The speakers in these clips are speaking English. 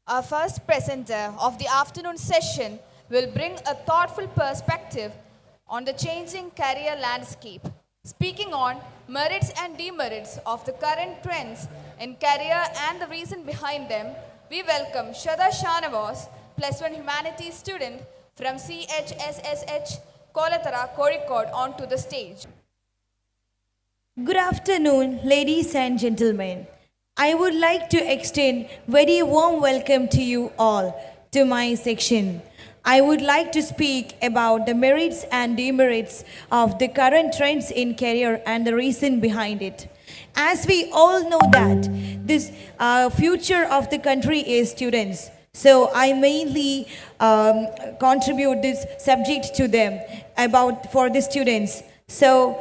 Our first presenter of the afternoon session will bring a thoughtful perspective on the changing career landscape, speaking on merits and demerits of the current trends in career and the reason behind them. We welcome Shraddha Shanavas, Plus One Humanities student from CHSSH Kolatara, Kozhikode, onto the stage. Good afternoon, ladies and gentlemen. I would like to extend very warm welcome to you all to my section. I would like to speak about the merits and demerits of the current trends in career and the reason behind it. As we all know that this future of the country is students. So I mainly contribute this subject to them about for the students. So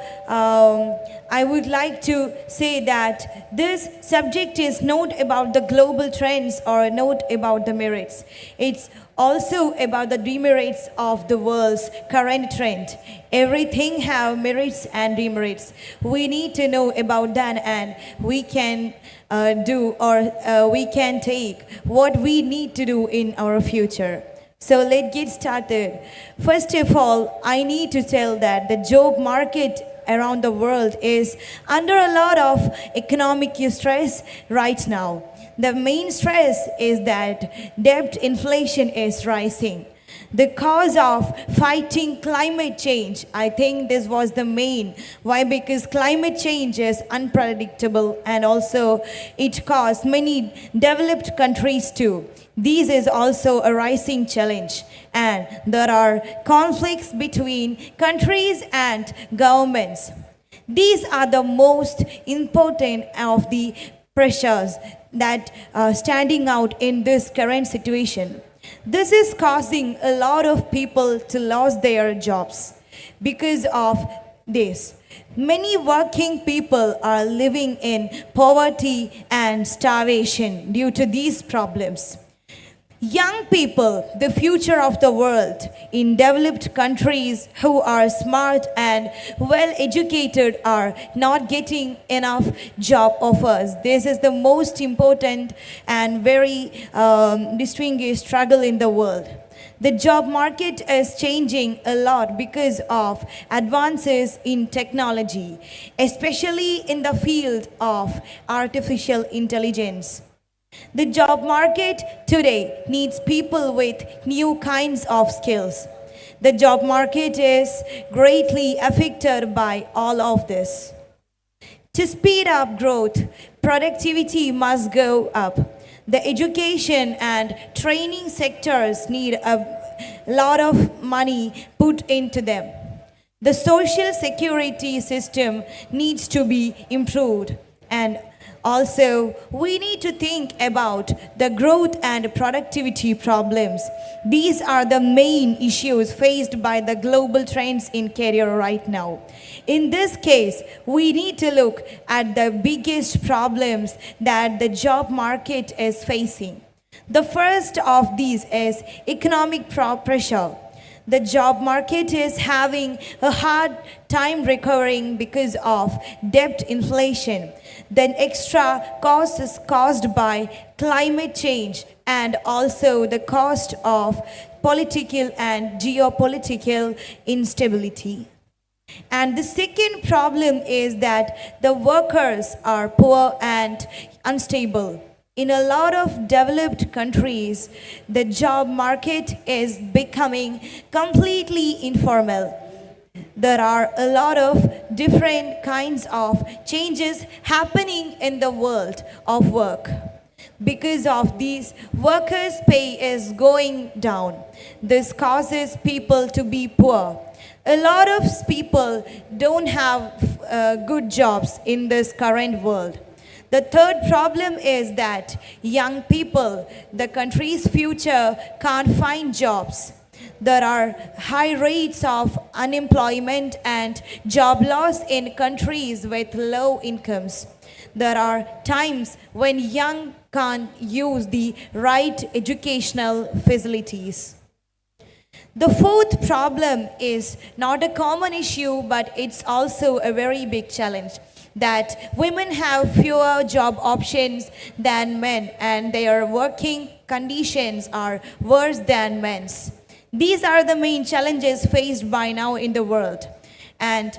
I would like to say that this subject is not about the global trends or not about the merits. It's also about the demerits of the world's current trend. Everything have merits and demerits. We need to know about that, and we can do or we can take what we need to do in our future. So let's get started. First of all, I need to tell that the job market around the world is under a lot of economic stress right now. The main stress is that debt inflation is rising. The cause of fighting climate change, I think this was the main. Why? Because climate change is unpredictable, and also it caused many developed countries too. This is also a rising challenge, and there are conflicts between countries and governments. These are the most important of the pressures that are standing out in this current situation. This is causing a lot of people to lose their jobs because of this. Many working people are living in poverty and starvation due to these problems. Young people, the future of the world, in developed countries who are smart and well educated are not getting enough job offers. This is the most important and very distinguished struggle in the world. The job market is changing a lot because of advances in technology, especially in the field of artificial intelligence. The job market today needs people with new kinds of skills. The job market is greatly affected by all of this. To speed up growth, productivity must go up. The education and training sectors need a lot of money put into them. The social security system needs to be improved, and also, we need to think about the growth and productivity problems. These are the main issues faced by the global trends in career right now. In this case, we need to look at the biggest problems that the job market is facing. The first of these is economic pressure. The job market is having a hard time recovering because of debt inflation. Then extra cost is caused by climate change, and also the cost of political and geopolitical instability. And the second problem is that the workers are poor and unstable. In a lot of developed countries, the job market is becoming completely informal. There are a lot of different kinds of changes happening in the world of work. Because of these, workers' pay is going down. This causes people to be poor. A lot of people don't have good jobs in this current world. The third problem is that young people, the country's future, can't find jobs. There are high rates of unemployment and job loss in countries with low incomes. There are times when young can't use the right educational facilities. The fourth problem is not a common issue, but it's also a very big challenge. that women have fewer job options than men and their working conditions are worse than men's. These are the main challenges faced by now in the world. And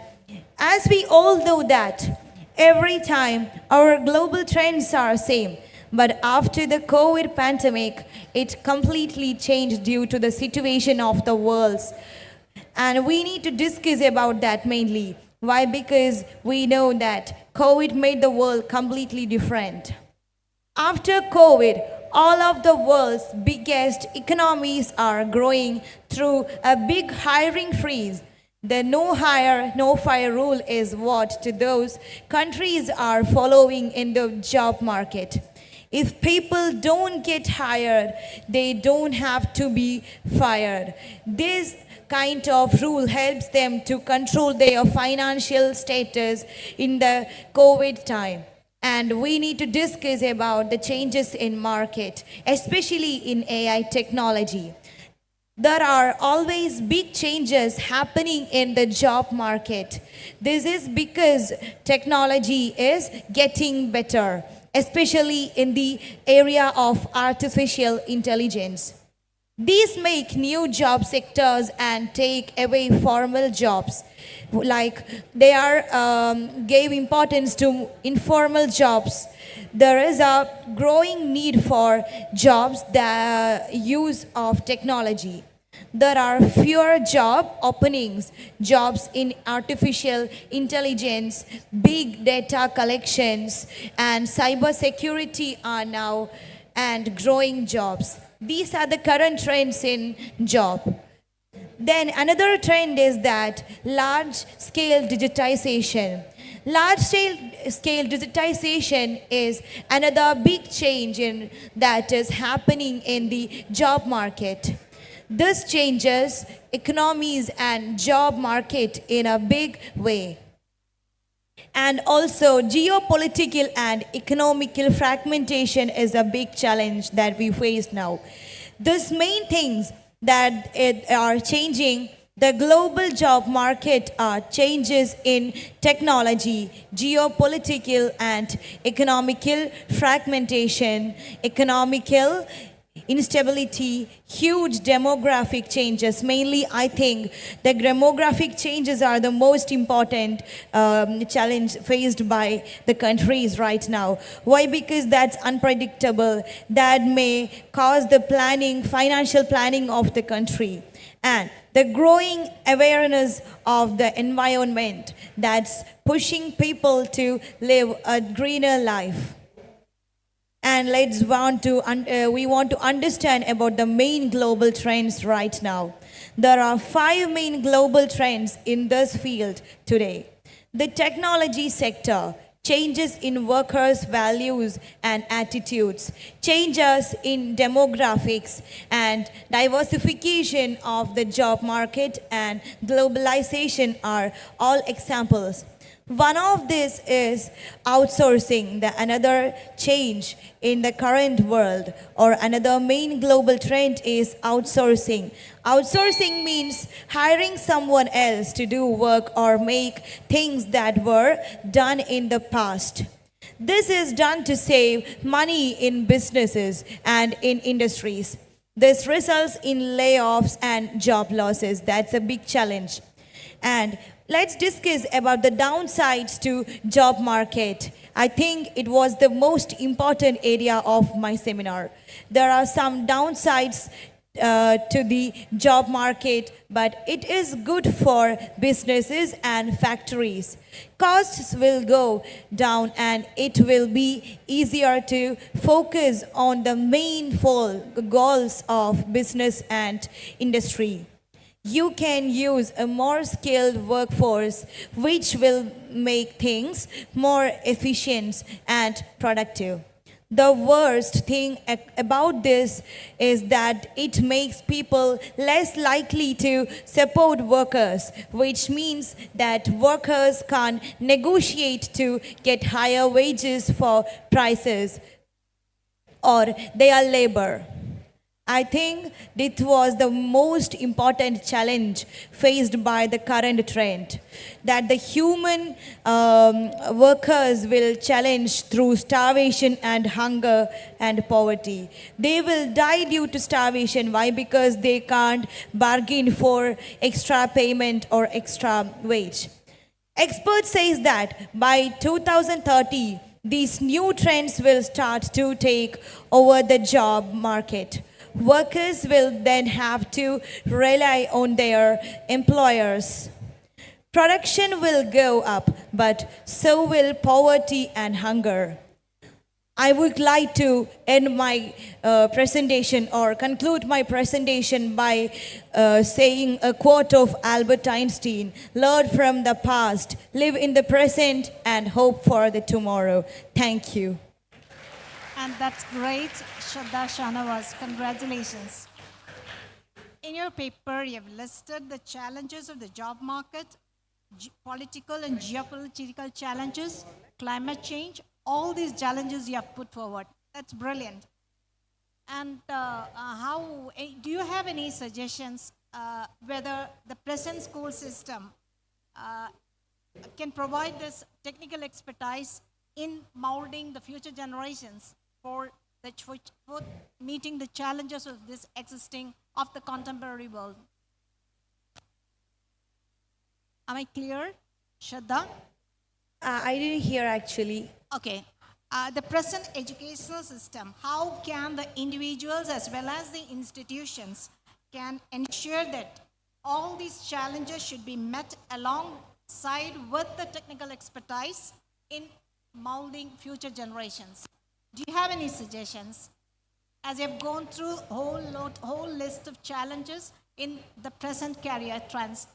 as we all know that every time our global trends are same, but after the COVID pandemic, it completely changed due to the situation of the world. And we need to discuss about that mainly. Why? Because we know that COVID made the world completely different. After COVID, all of the world's biggest economies are growing through a big hiring freeze. The no hire, no fire rule is what to those countries are following in the job market. If people don't get hired, they don't have to be fired. This kind of rule helps them to control their financial status in the COVID time. And we need to discuss about the changes in market, especially in AI technology. There are always big changes happening in the job market. This is because technology is getting better, especially in the area of artificial intelligence. These make new job sectors and take away formal jobs. Like they are gave importance to informal jobs. There is a growing need for jobs that use of technology. There are fewer job openings, jobs in artificial intelligence, big data collections, and cybersecurity are now and growing jobs. These are the current trends in job. Then another trend is that large scale digitization. Large scale digitization is another big change in that is happening in the job market. This changes economies and job market in a big way. And also geopolitical and economical fragmentation is a big challenge that we face now. These main things that are changing the global job market are changes in technology, geopolitical and economical fragmentation, economical instability, huge demographic changes. Mainly, I think the demographic changes are the most important challenge faced by the countries right now. Why? Because that's unpredictable. That may cause the planning, financial planning of the country. And the growing awareness of the environment that's pushing people to live a greener life. And we want to understand about the main global trends right now. There are 5 main global trends in this field today. The technology sector, changes in workers' values and attitudes, changes in demographics, and diversification of the job market and globalization are all examples. One of this is outsourcing, the another change in the current world, or another main global trend is outsourcing. Outsourcing means hiring someone else to do work or make things that were done in the past. This is done to save money in businesses and in industries. This results in layoffs and job losses. That's a big challenge. And let's discuss about the downsides to job market. I think it was the most important area of my seminar. There are some downsides to the job market, but it is good for businesses and factories. Costs will go down and it will be easier to focus on the main goals of business and industry. You can use a more skilled workforce, which will make things more efficient and productive. The worst thing about this is that it makes people less likely to support workers, which means that workers can't negotiate to get higher wages for prices or their labor. I think this was the most important challenge faced by the current trend, that the human workers will challenge through starvation and hunger and poverty. They will die due to starvation. Why? Because they can't bargain for extra payment or extra wage. Experts says that by 2030, these new trends will start to take over the job market. Workers will then have to rely on their employers. Production will go up, but so will poverty and hunger. I would like to end my presentation or conclude my presentation by saying a quote of Albert Einstein: learn from the past, live in the present, and hope for the tomorrow. Thank you. And that's great, Shraddha Shanavas. Congratulations. In your paper, you have listed the challenges of the job market, political and geopolitical challenges, climate change, all these challenges you have put forward. That's brilliant. And do you have any suggestions whether the present school system can provide this technical expertise in molding the future generations for meeting the challenges of this existing of the contemporary world? Am I clear, Shraddha? I didn't hear actually. Okay. The present educational system, how can the individuals as well as the institutions can ensure that all these challenges should be met alongside with the technical expertise in molding future generations? Do you have any suggestions? As you've gone through a whole list of challenges in the present career trends.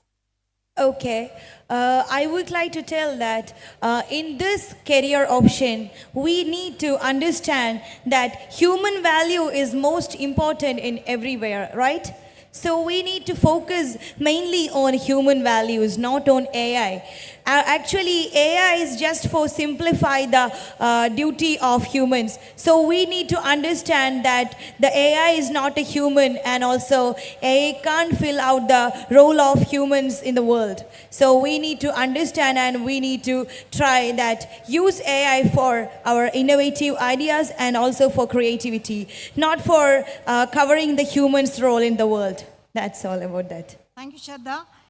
Okay, I would like to tell that in this career option, we need to understand that human value is most important in everywhere, right? So we need to focus mainly on human values, not on AI. Actually, AI is just for simplify the duty of humans. So we need to understand that the AI is not a human, and also AI can't fill out the role of humans in the world. So we need to understand, and we need to try that use AI for our innovative ideas and also for creativity, not for covering the human's role in the world. That's all about that. Thank you, Shraddha.